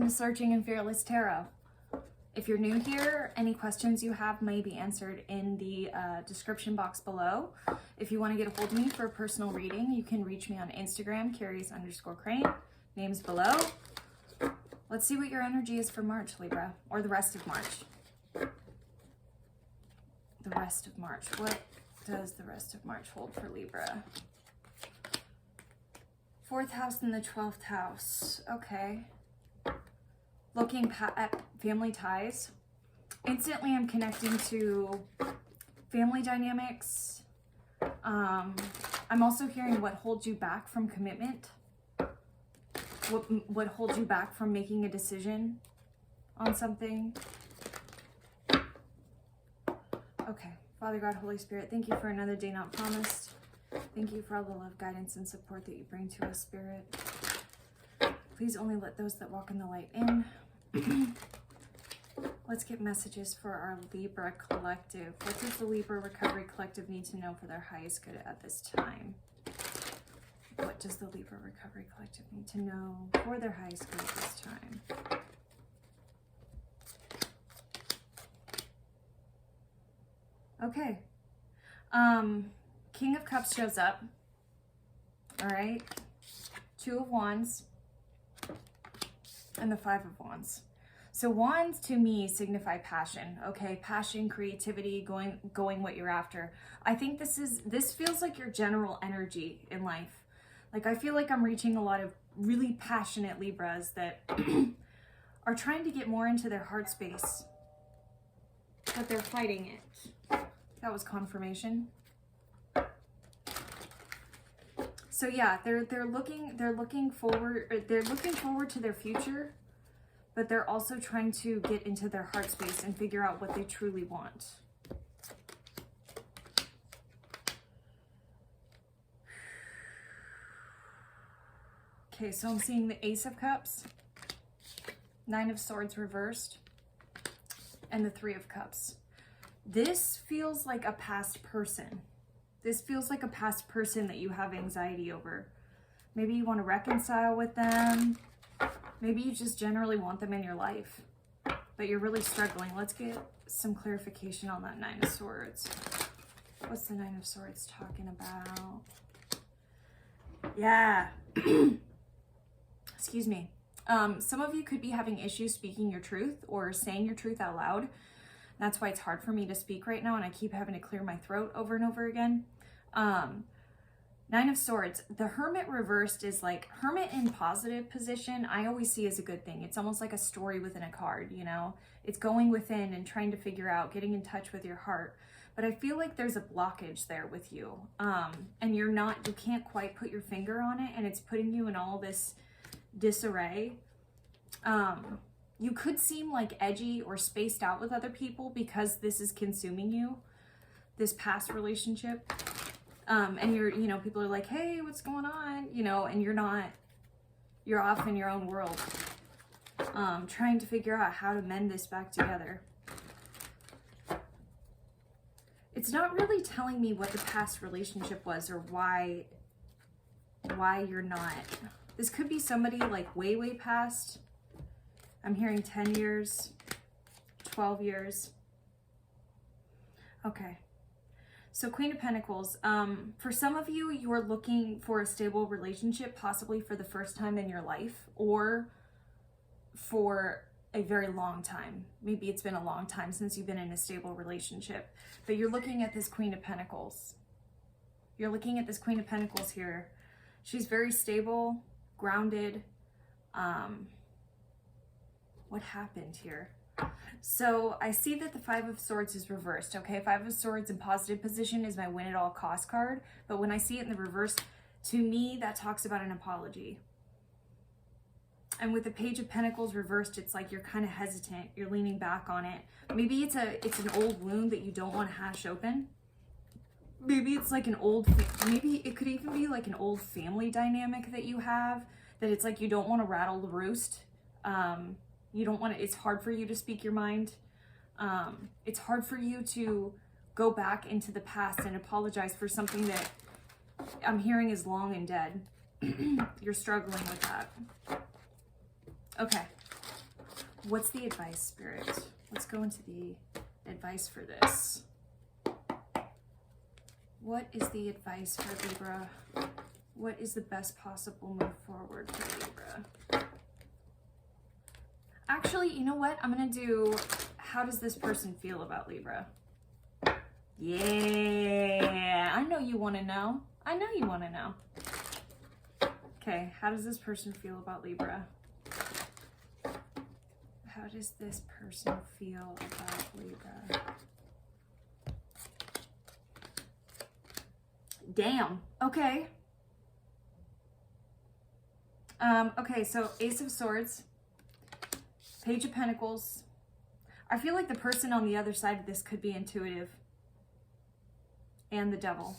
to Searching and Fearless Tarot. If you're new here, any questions you have may be answered in the description box below. If you want to get a hold of me for a personal reading, you can reach me on Instagram, Curious_Crane. Name's below. Let's see what your energy is for March, Libra, or the rest of March. The rest of March. What does the rest of March hold for Libra? 4th house and the 12th house. Okay. Looking at family ties. Instantly, I'm connecting to family dynamics. I'm also hearing what holds you back from commitment. What holds you back from making a decision on something. Okay. Father God, Holy Spirit, thank you for another day not promised. Thank you for all the love, guidance, and support that you bring to us, Spirit. Please only let those that walk in the light in. Let's get messages for our Libra collective. What does the Libra Recovery Collective need to know for their highest good at this time? What does the Libra Recovery Collective need to know for their highest good at this time? Okay. King of Cups shows up. All right. 2 of Wands. And the 5 of Wands. So wands to me signify passion. Okay. Passion, creativity, going what you're after. I think this feels like your general energy in life. Like I feel like I'm reaching a lot of really passionate Libras that are trying to get more into their heart space. But they're fighting it. That was confirmation. So yeah, they're looking forward to their future, but they're also trying to get into their heart space and figure out what they truly want. Okay, so I'm seeing the Ace of Cups, 9 of Swords reversed, and the 3 of Cups. This feels like a past person. This feels like a past person that you have anxiety over. Maybe you want to reconcile with them. Maybe you just generally want them in your life, but you're really struggling. Let's get some clarification on that 9 of Swords. What's the 9 of Swords talking about? Yeah. Excuse me. Some of you could be having issues speaking your truth or saying your truth out loud. That's why it's hard for me to speak right now, and I keep having to clear my throat over and over again. 9 of Swords. The Hermit Reversed is like, Hermit in positive position, I always see as a good thing. It's almost like a story within a card, you know? It's going within and trying to figure out, getting in touch with your heart. But I feel like there's a blockage there with you. And you can't quite put your finger on it, and it's putting you in all this disarray. You could seem like edgy or spaced out with other people because this is consuming you, this past relationship. And people are like, hey, what's going on? And you're off in your own world, trying to figure out how to mend this back together. It's not really telling me what the past relationship was or why you're not. This could be somebody like way, way past. I'm hearing 10 years, 12 years. Okay. So Queen of Pentacles. For some of you, you're looking for a stable relationship, possibly for the first time in your life or for a very long time. Maybe it's been a long time since you've been in a stable relationship, but you're looking at this Queen of Pentacles. You're looking at this Queen of Pentacles here. She's very stable, grounded. What happened here? So I see that the 5 of Swords is reversed. Okay, 5 of Swords in positive position is my win at all cost card. But when I see it in the reverse, to me, that talks about an apology. And with the Page of Pentacles reversed, it's like you're kind of hesitant. You're leaning back on it. Maybe it's an old wound that you don't want to hash open. Maybe it's like maybe it could even be like an old family dynamic that you have, that it's like you don't want to rattle the roost. You don't want to, it's hard for you to speak your mind. It's hard for you to go back into the past and apologize for something that I'm hearing is long and dead. You're struggling with that. Okay. What's the advice, Spirit? Let's go into the advice for this. What is the advice for Libra? What is the best possible move forward for Libra? Actually, you know what? I'm going to do, how does this person feel about Libra? Yeah, I know you want to know. I know you want to know. Okay, how does this person feel about Libra? How does this person feel about Libra? Damn. Okay. Okay, so Ace of Swords, Page of Pentacles. I feel like the person on the other side of this could be intuitive. And the Devil.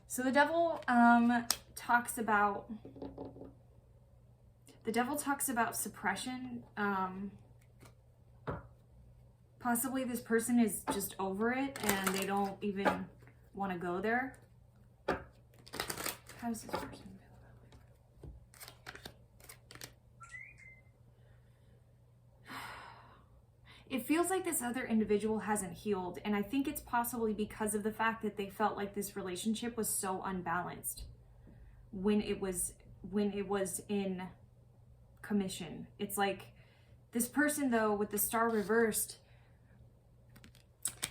So the Devil talks about suppression. Possibly this person is just over it and they don't even want to go there. How does this person feel about it? It feels like this other individual hasn't healed, and I think it's possibly because of the fact that they felt like this relationship was so unbalanced when it was in commission. It's like this person, though, with the Star reversed,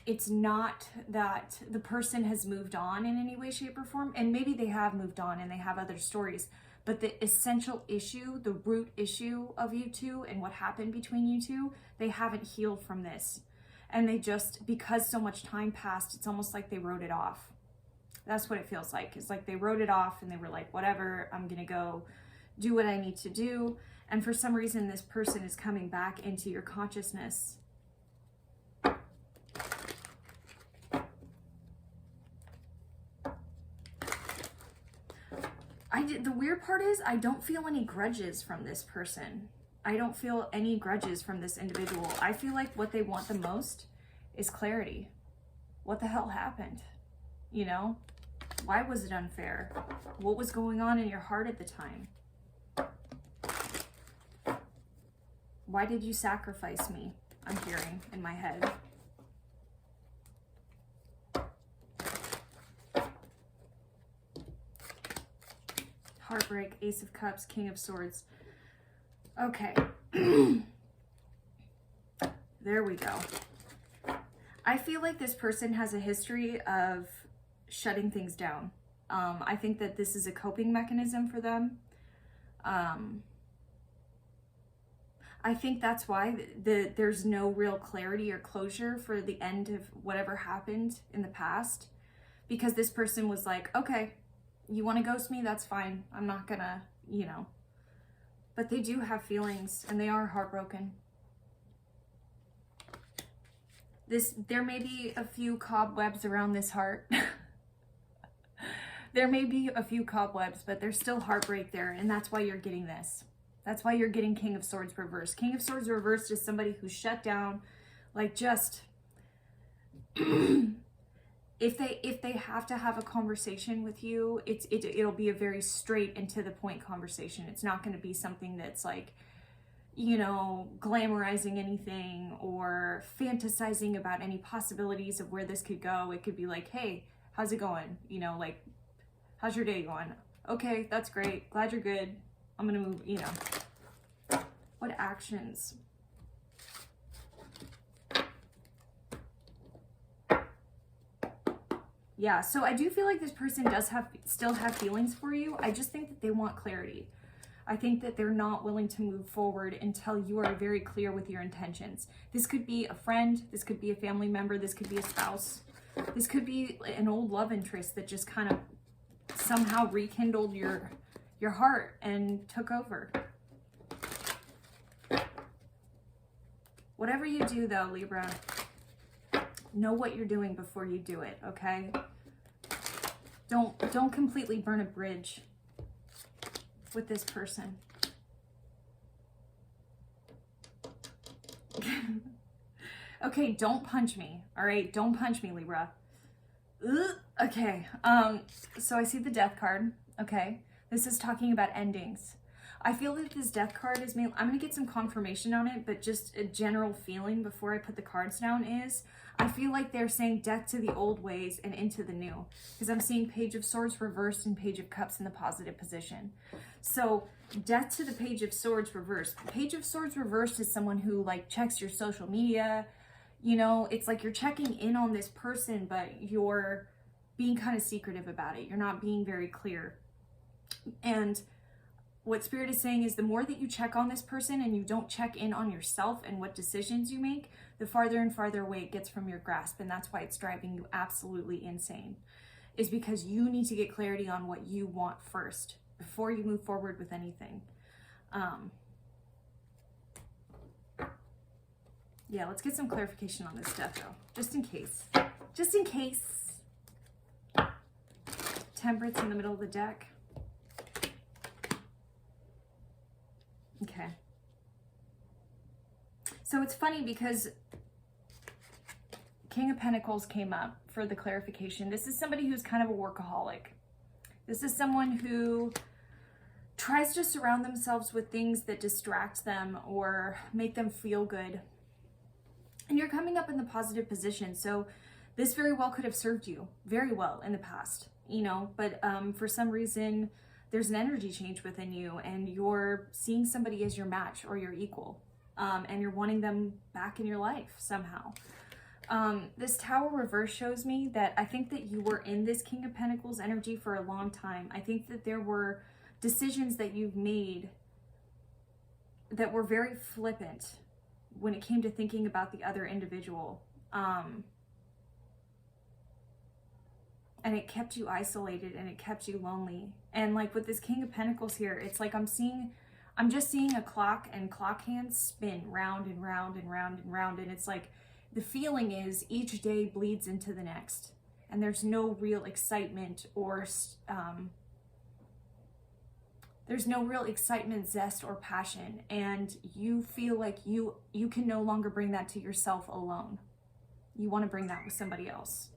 it's not that the person has moved on in any way, shape, or form, and maybe they have moved on and they have other stories, but the essential issue, the root issue of you two and what happened between you two, they haven't healed from this. And they just, because so much time passed, it's almost like they wrote it off. That's what it feels like. It's like they wrote it off and they were like, whatever, I'm gonna go do what I need to do. And for some reason, this person is coming back into your consciousness. The weird part is I don't feel any grudges from this person. I don't feel any grudges from this individual. I feel like what they want the most is clarity. What the hell happened? You know? Why was it unfair? What was going on in your heart at the time? Why did you sacrifice me? I'm hearing in my head. Heartbreak, Ace of Cups, King of Swords. Okay. There we go. I feel like this person has a history of shutting things down. I think that this is a coping mechanism for them. I think that's why there's no real clarity or closure for the end of whatever happened in the past. Because this person was like, okay, you want to ghost me? That's fine. I'm not gonna, you know. But they do have feelings and they are heartbroken. There may be a few cobwebs around this heart. There may be a few cobwebs, but there's still heartbreak there. And that's why you're getting this. That's why you're getting King of Swords reversed. King of Swords reversed is somebody who's shut down, like just... If they have to have a conversation with you, it'll be a very straight and to the point conversation. It's not going to be something that's like, you know, glamorizing anything or fantasizing about any possibilities of where this could go. It could be like, hey, how's it going? You know, like, how's your day going? Okay, that's great. Glad you're good. I'm going to move, you know. What actions? Yeah, so I do feel like this person does still have feelings for you. I just think that they want clarity. I think that they're not willing to move forward until you are very clear with your intentions. This could be a friend, this could be a family member, this could be a spouse. This could be an old love interest that just kind of somehow rekindled your heart and took over. Whatever you do though, Libra, know what you're doing before you do it, okay? Don't completely burn a bridge with this person. Okay, don't punch me, all right? Don't punch me, Libra. Ugh. Okay, so I see the Death card, okay? This is talking about endings. I feel that this death card is I'm going to get some confirmation on it, but just a general feeling before I put the cards down is, I feel like they're saying death to the old ways and into the new. Because I'm seeing Page of Swords reversed and Page of Cups in the positive position. So death to the Page of Swords reversed. Page of Swords reversed is someone who like checks your social media. You know, it's like you're checking in on this person, but you're being kind of secretive about it. You're not being very clear. And what Spirit is saying is the more that you check on this person and you don't check in on yourself and what decisions you make, the farther and farther away it gets from your grasp. And that's why it's driving you absolutely insane, is because you need to get clarity on what you want first before you move forward with anything. Yeah, let's get some clarification on this death though, just in case. Just in case. Temperance in the middle of the deck. Okay. So it's funny because King of Pentacles came up for the clarification. This is somebody who's kind of a workaholic. This is someone who tries to surround themselves with things that distract them or make them feel good. And you're coming up in the positive position. So this very well could have served you very well in the past, you know, but for some reason, there's an energy change within you and you're seeing somebody as your match or your equal, and you're wanting them back in your life somehow. This Tower reverse shows me that I think that you were in this King of Pentacles energy for a long time. I think that there were decisions that you've made that were very flippant when it came to thinking about the other individual. And it kept you isolated and it kept you lonely. And like with this King of Pentacles here, it's like I'm just seeing a clock and clock hands spin round and round and round and round. And it's like the feeling is each day bleeds into the next. And there's no real excitement or there's no real excitement, zest, or passion. And you feel like you can no longer bring that to yourself alone. You want to bring that with somebody else.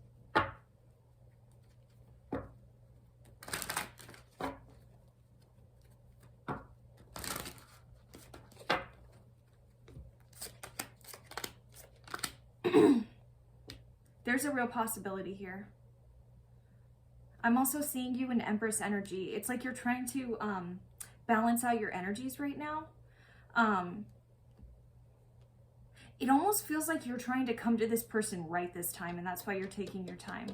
There's a real possibility here. I'm also seeing you in Empress energy. It's like you're trying to balance out your energies right now. It almost feels like you're trying to come to this person right this time, and that's why you're taking your time.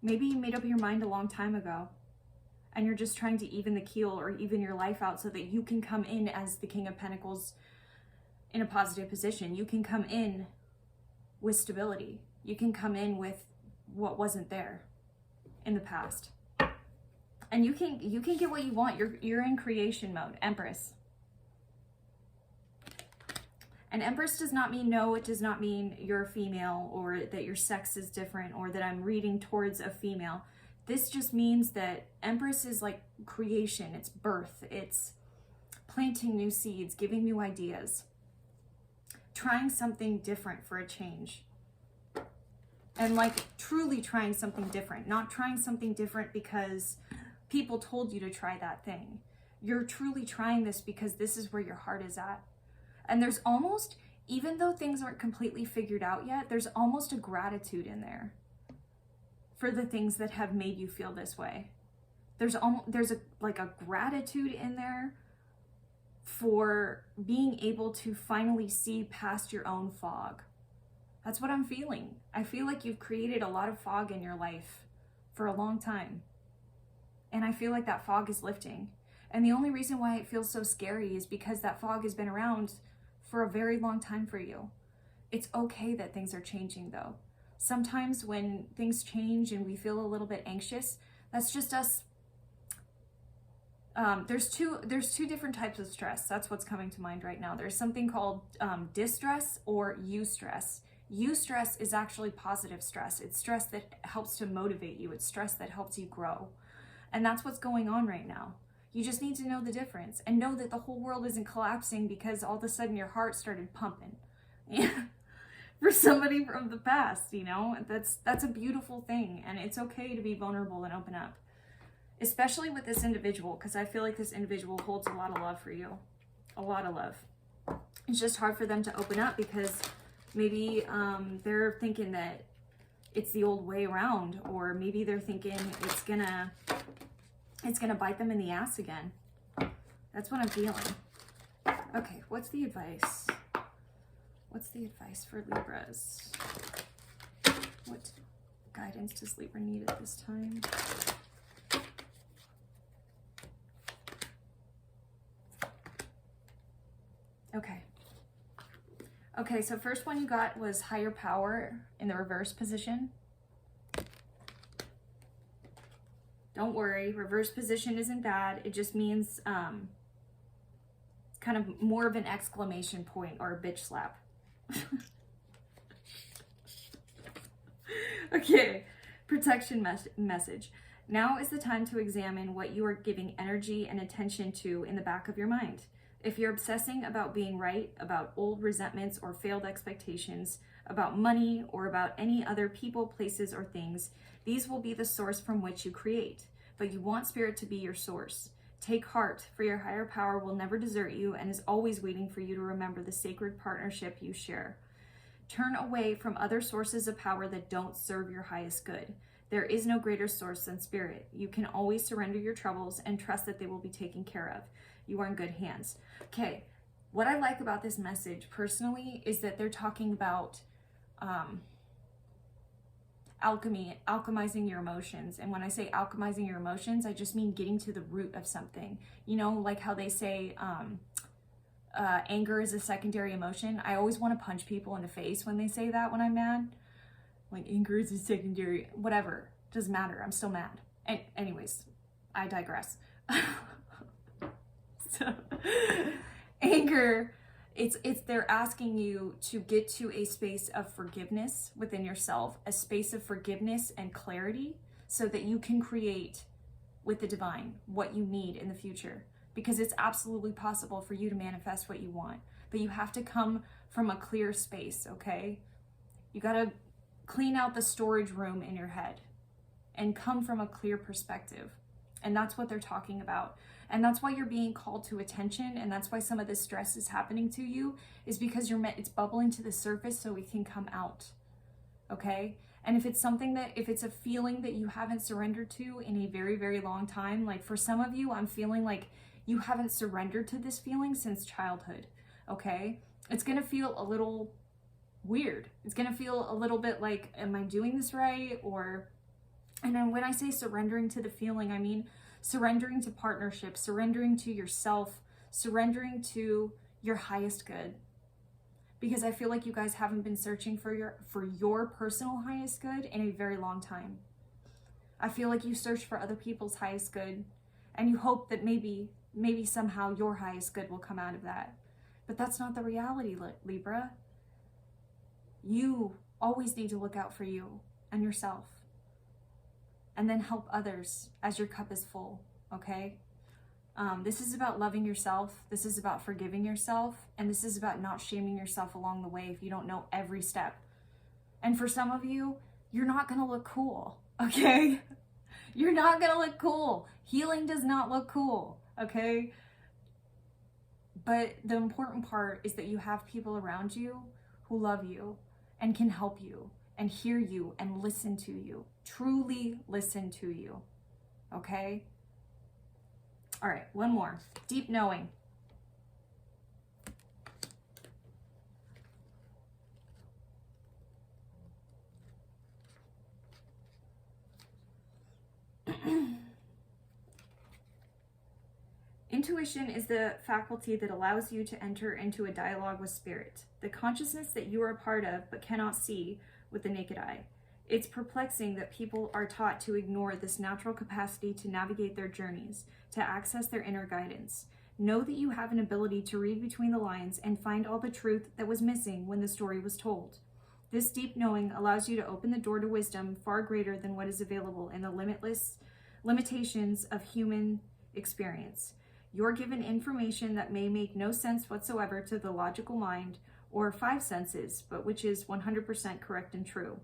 Maybe you made up your mind a long time ago, and you're just trying to even the keel or even your life out so that you can come in as the King of Pentacles in a positive position. You can come in with stability. You can come in with what wasn't there in the past. And you can get what you want. You're in creation mode, Empress. And Empress does not mean no, it does not mean you're a female or that your sex is different or that I'm reading towards a female. This just means that Empress is like creation, it's birth, it's planting new seeds, giving new ideas, trying something different for a change. And like truly trying something different, not trying something different because people told you to try that thing. You're truly trying this because this is where your heart is at. And there's almost, even though things aren't completely figured out yet, there's almost a gratitude in there for the things that have made you feel this way. There's a gratitude in there for being able to finally see past your own fog. That's what I'm feeling. I feel like you've created a lot of fog in your life for a long time. And I feel like that fog is lifting. And the only reason why it feels so scary is because that fog has been around for a very long time for you. It's okay that things are changing though. Sometimes when things change and we feel a little bit anxious, that's just us. There's two different types of stress. That's what's coming to mind right now. There's something called distress or eustress. Eustress is actually positive stress. It's stress that helps to motivate you. It's stress that helps you grow. And that's what's going on right now. You just need to know the difference and know that the whole world isn't collapsing because all of a sudden your heart started pumping. For somebody from the past, you know, that's a beautiful thing, and it's okay to be vulnerable and open up. especially with this individual, because I feel like this individual holds a lot of love for you. A lot of love. It's just hard for them to open up because maybe they're thinking that it's the old way around, or maybe they're thinking it's gonna bite them in the ass again. That's what I'm feeling. Okay, what's the advice? What's the advice for Libras? What guidance does Libra need at this time? Okay. Okay, so first one you got was higher power in the reverse position. Don't worry, reverse position isn't bad. It just means kind of more of an exclamation point or a bitch slap. Okay, protection message. Now is the time to examine what you are giving energy and attention to in the back of your mind. If you're obsessing about being right, about old resentments or failed expectations, about money, or about any other people, places, or things, these will be the source from which you create. But you want spirit to be your source. Take heart, for your higher power will never desert you and is always waiting for you to remember the sacred partnership you share. Turn away from other sources of power that don't serve your highest good. There is no greater source than spirit. You can always surrender your troubles and trust that they will be taken care of. You are in good hands. Okay, what I like about this message personally is that they're talking about alchemy, alchemizing your emotions. And when I say alchemizing your emotions, I just mean getting to the root of something. You know, like how they say anger is a secondary emotion. I always want to punch people in the face when they say that when I'm mad. Like, anger is a secondary, whatever, doesn't matter. I'm still mad. And anyways, I digress. So, anger, it's they're asking you to get to a space of forgiveness within yourself, a space of forgiveness and clarity, so that you can create with the divine what you need in the future. Because it's absolutely possible for you to manifest what you want, but you have to come from a clear space, okay? You gotta clean out the storage room in your head and come from a clear perspective. And that's what they're talking about. And that's why you're being called to attention. And that's why some of this stress is happening to you, is because it's bubbling to the surface so it can come out. Okay? And if it's if it's a feeling that you haven't surrendered to in a very, very long time, like for some of you, I'm feeling like you haven't surrendered to this feeling since childhood. Okay? It's going to feel a little weird. It's going to feel a little bit like, am I doing this right? And then when I say surrendering to the feeling, I mean surrendering to partnership, surrendering to yourself, surrendering to your highest good. Because I feel like you guys haven't been searching for your personal highest good in a very long time. I feel like you search for other people's highest good, and you hope that maybe somehow your highest good will come out of that. But that's not the reality, Libra. You always need to look out for you and yourself, and then help others as your cup is full, okay? This is about loving yourself. This is about forgiving yourself. And this is about not shaming yourself along the way if you don't know every step. And for some of you, you're not gonna look cool, okay? You're not gonna look cool. Healing does not look cool, okay? But the important part is that you have people around you who love you and can help you and hear you and listen to you. Truly listen to you, okay? All right, one more. Deep knowing. Intuition is the faculty that allows you to enter into a dialogue with spirit, the consciousness that you are a part of but cannot see with the naked eye. It's perplexing that people are taught to ignore this natural capacity to navigate their journeys, to access their inner guidance. Know that you have an ability to read between the lines and find all the truth that was missing when the story was told. This deep knowing allows you to open the door to wisdom far greater than what is available in the limitless limitations of human experience. You're given information that may make no sense whatsoever to the logical mind or five senses, but which is 100% correct and true.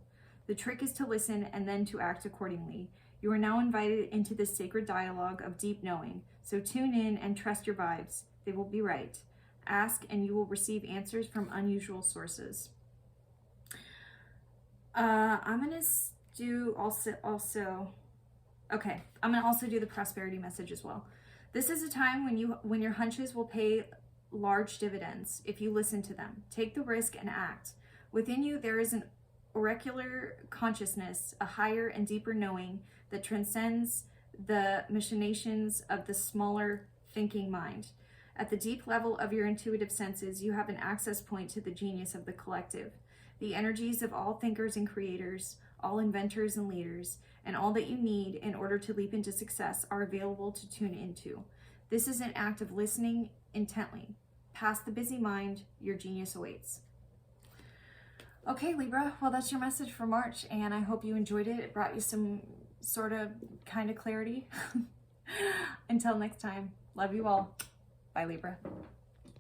The trick is to listen and then to act accordingly. You are now invited into this sacred dialogue of deep knowing. So tune in and trust your vibes. They will be right. Ask and you will receive answers from unusual sources. I'm going to do okay, I'm going to also do the prosperity message as well. This is a time when your hunches will pay large dividends if you listen to them. Take the risk and act. Within you, there is an oracular consciousness, a higher and deeper knowing that transcends the machinations of the smaller thinking mind. At the deep level of your intuitive senses, you have an access point to the genius of the collective. The energies of all thinkers and creators, all inventors and leaders, and all that you need in order to leap into success are available to tune into. This is an act of listening intently. Past the busy mind, your genius awaits. Okay, Libra, well, that's your message for March, and I hope you enjoyed it. It brought you some sort of kind of clarity. Until next time, love you all. Bye, Libra.